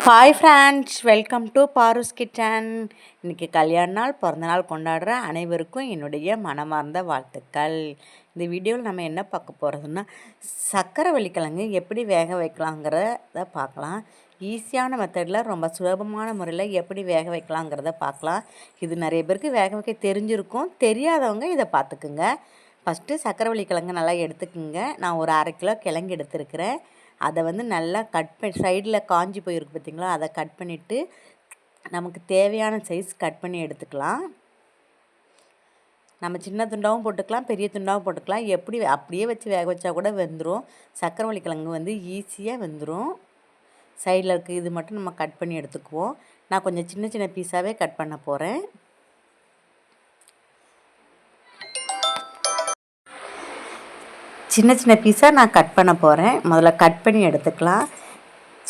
Hi friends, welcome to Paru's kitchen. இன்றைக்கி கல்யாண நாள், பிறந்த நாள் கொண்டாடுற அனைவருக்கும் என்னுடைய மனமார்ந்த வாழ்த்துக்கள். இந்த வீடியோவில் நம்ம என்ன பார்க்க போகிறதுன்னா, சக்கரவள்ளி கிழங்கு எப்படி வேக வைக்கலாங்கிறத பார்க்கலாம். ஈஸியான மெத்தடில் ரொம்ப சுலபமான முறையில் எப்படி வேக வைக்கலாங்கிறத பார்க்கலாம். இது நிறைய பேருக்கு வேக வைக்க தெரிஞ்சிருக்கும், தெரியாதவங்க இதை பார்த்துக்குங்க. ஃபஸ்ட்டு சக்கரவள்ளி கிழங்கு நல்லா எடுத்துக்குங்க. நான் ஒரு 1/2 கிலோ கிழங்கு எடுத்துருக்கிறேன். அதை நல்லா கட் பண்ணி சைடில் காஞ்சி போயிருக்கு பார்த்திங்களா, அதை கட் பண்ணிவிட்டு நமக்கு தேவையான சைஸ் கட் பண்ணி எடுத்துக்கலாம். நம்ம சின்ன துண்டாகவும் போட்டுக்கலாம், பெரிய துண்டாகவும் போட்டுக்கலாம். எப்படி அப்படியே வச்சு வேக வச்சா கூட வெந்துடும். சக்கரவள்ளி கிழங்கு ஈஸியாக வெந்துடும். சைடில் இருக்குது இது மட்டும் நம்ம கட் பண்ணி எடுத்துக்குவோம். நான் கொஞ்சம் சின்ன சின்ன பீஸாகவே கட் பண்ண போகிறேன். சின்ன சின்ன பீஸாக நான் கட் பண்ண போகிறேன். முதல்ல கட் பண்ணி எடுத்துக்கலாம்.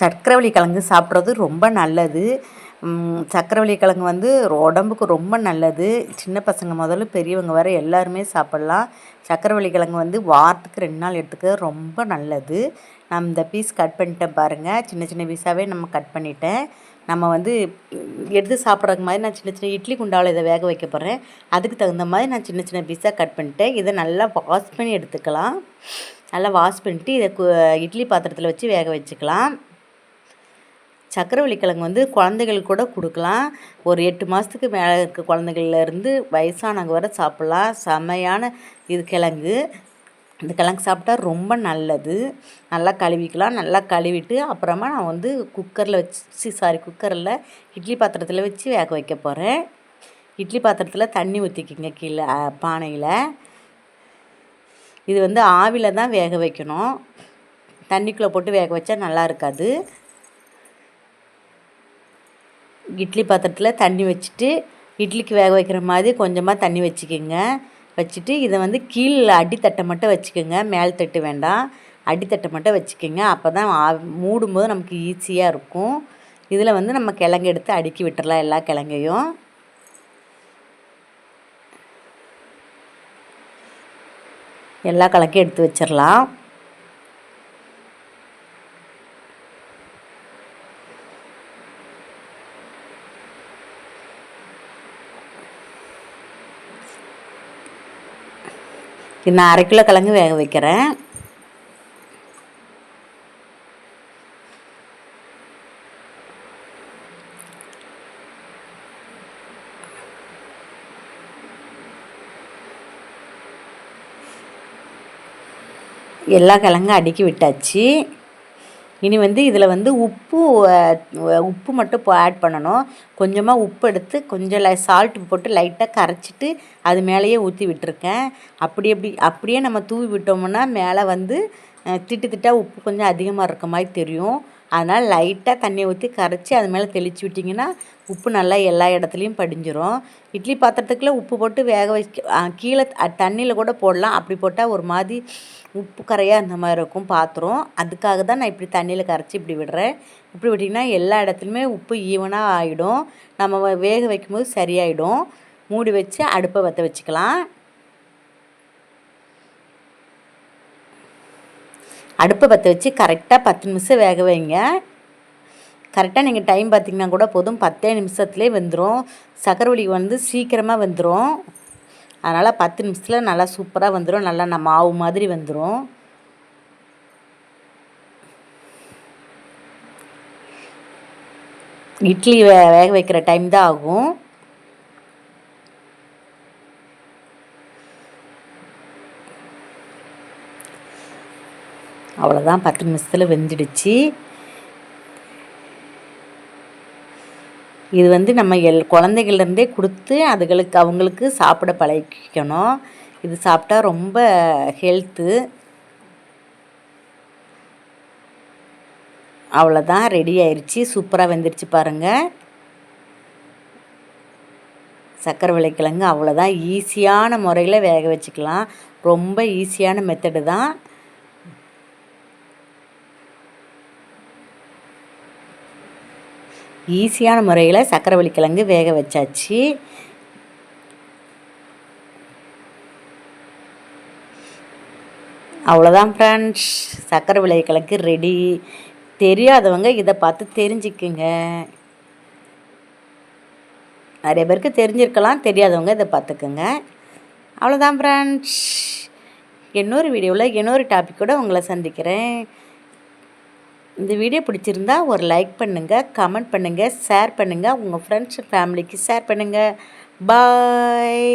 சக்கரவள்ளி கிழங்கு சாப்பிட்றது ரொம்ப நல்லது. சக்கரவள்ளி கிழங்கு உடம்புக்கு ரொம்ப நல்லது. சின்ன பசங்க முதல்ல பெரியவங்க வர எல்லாருமே சாப்பிட்லாம். சக்கரவள்ளி கிழங்கு வாரத்துக்கு 2 நாள் எடுத்துக்க ரொம்ப நல்லது. நான் இந்த பீஸ் கட் பண்ணிட்டேன் பாருங்கள். சின்ன சின்ன பீஸாகவே நம்ம கட் பண்ணிட்டேன். நம்ம எடுத்து சாப்பிட்றதுக்கு மாதிரி நான் சின்ன சின்ன இட்லி குண்டாவில் இதை வேக வைக்க போகிறேன். அதுக்கு தகுந்த மாதிரி நான் சின்ன சின்ன பீஸாக கட் பண்ணிட்டேன். இதை நல்லா வாஷ் பண்ணி எடுத்துக்கலாம். நல்லா வாஷ் பண்ணிட்டு இதை இட்லி பாத்திரத்தில் வச்சு வேக வச்சுக்கலாம். சக்கரவள்ளி கிழங்கு குழந்தைகளுக்கு கூட கொடுக்கலாம். ஒரு 8 மாதத்துக்கு மேலே இருக்க குழந்தைகள்லேருந்து வயசானவங்க வரை சாப்பிட்லாம். செமையான இது கிழங்கு. இந்த கிழங்கு சாப்பிட்டா ரொம்ப நல்லது. நல்லா கழுவிக்கலாம். நல்லா கழுவிட்டு அப்புறமா நான் குக்கரில் இட்லி பாத்திரத்தில் வச்சு வேக வைக்க போகிறேன். இட்லி பாத்திரத்தில் தண்ணி ஊற்றிக்கிங்க கீழே பானையில். இது ஆவியில் தான் வேக வைக்கணும். தண்ணிக்குள்ளே போட்டு வேக வச்சா நல்லா இருக்காது. இட்லி பாத்திரத்தில் தண்ணி வச்சுட்டு இட்லிக்கு வேக வைக்கிற மாதிரி கொஞ்சமாக தண்ணி வச்சுக்கோங்க. வச்சுட்டு இதை கீழே அடித்தட்டை மட்டும் வச்சுக்கோங்க, மேல் தட்டு வேண்டாம். அடித்தட்டை மட்டும் வச்சுக்கோங்க. அப்போ தான் மூடும்போது நமக்கு ஈஸியாக இருக்கும். இதில் நம்ம கிழங்கு எடுத்து அடுக்கி விட்டுறலாம். எல்லா கிழங்கையும் எல்லா கிழங்கையும் எடுத்து வச்சிடலாம். நான் 1/2 கிலோ கிழங்கு வேக வைக்கிறேன். எல்லா கிழங்கும் அடுக்கி விட்டாச்சு. இனி இதில் உப்பு மட்டும் ஆட் பண்ணணும். கொஞ்சமாக உப்பு எடுத்து கொஞ்சம் சால்ட்டு போட்டு லைட்டாக கரைச்சிட்டு அது மேலேயே ஊற்றி விட்டுருக்கேன். அப்படியே நம்ம தூவி விட்டோம்னா மேலே திட்டு திட்டாக உப்பு கொஞ்சம் அதிகமாக இருக்க மாதிரி தெரியும். அதனால் லைட்டாக தண்ணியை ஊற்றி கரைச்சி அது மேலே தெளித்து விட்டிங்கன்னா உப்பு நல்லா எல்லா இடத்துலையும் படிஞ்சிரும். இட்லி பாத்திரத்துக்குள்ளே உப்பு போட்டு வேக வைக்க கீழே தண்ணியில் கூட போடலாம். அப்படி போட்டால் ஒரு மாதிரி உப்பு கரையாக அந்த மாதிரி இருக்கும் பாத்திரம். அதுக்காக தான் நான் இப்படி தண்ணியில் கரைச்சி இப்படி விடுறேன். இப்படி விட்டிங்கன்னா எல்லா இடத்துலையுமே உப்பு ஈவனாக ஆகிடும். நம்ம வேக வைக்கும்போது சரியாயிடும். மூடி வச்சு அடுப்பை பற்ற வச்சுக்கலாம். அடுப்பை பற்ற வச்சு கரெக்டாக 10 நிமிஷம் வேக வைங்க. கரெக்டாக நீங்கள் டைம் பார்த்திங்கன்னா கூட போதும், 10 நிமிஷத்துலேயே வெந்துடும். சக்கரவள்ளி சீக்கிரமாக வெந்துடும். அதனால் 10 நிமிஷத்தில் நல்லா சூப்பராக வந்துடும். நல்லா நம்ம மாவு மாதிரி வந்துடும். இட்லி வேக வைக்கிற டைம் தான் ஆகும். அவ்வளோதான், 10 நிமிஷத்தில் வெந்துடுச்சு. இது நம்ம குழந்தைகள்லேருந்தே கொடுத்து அவங்களுக்கு சாப்பிட பழகிக்கணும். இது சாப்பிட்டா ரொம்ப ஹெல்த்து. அவ்வளோதான், ரெடி ஆயிடுச்சு. சூப்பராக வெந்துடுச்சு பாருங்கள். சக்கரவள்ளி கிழங்கு அவ்வளோதான். ஈஸியான முறையில் வேக வச்சுக்கலாம். ரொம்ப ஈஸியான மெத்தடு தான். ஈஸியான முறையில் சக்கரவள்ளி கிழங்கு வேக வச்சாச்சு. அவ்வளோதான் ஃப்ரெண்ட்ஸ், சக்கரவள்ளி கிழங்கு ரெடி. தெரியாதவங்க இதை பார்த்து தெரிஞ்சுக்குங்க. நிறைய பேருக்கு தெரிஞ்சிருக்கலாம், தெரியாதவங்க இதை பார்த்துக்குங்க. அவ்வளோதான் ஃப்ரெண்ட்ஸ். இன்னொரு வீடியோவில் இன்னொரு டாப்பிக்கோட உங்களை சந்திக்கிறேன். இந்த வீடியோ பிடிச்சிருந்தா ஒரு லைக் பண்ணுங்கள், கமெண்ட் பண்ணுங்கள், ஷேர் பண்ணுங்கள், உங்கள் ஃப்ரெண்ட்ஸ் ஃபேமிலிக்கு ஷேர் பண்ணுங்கள். பாய்.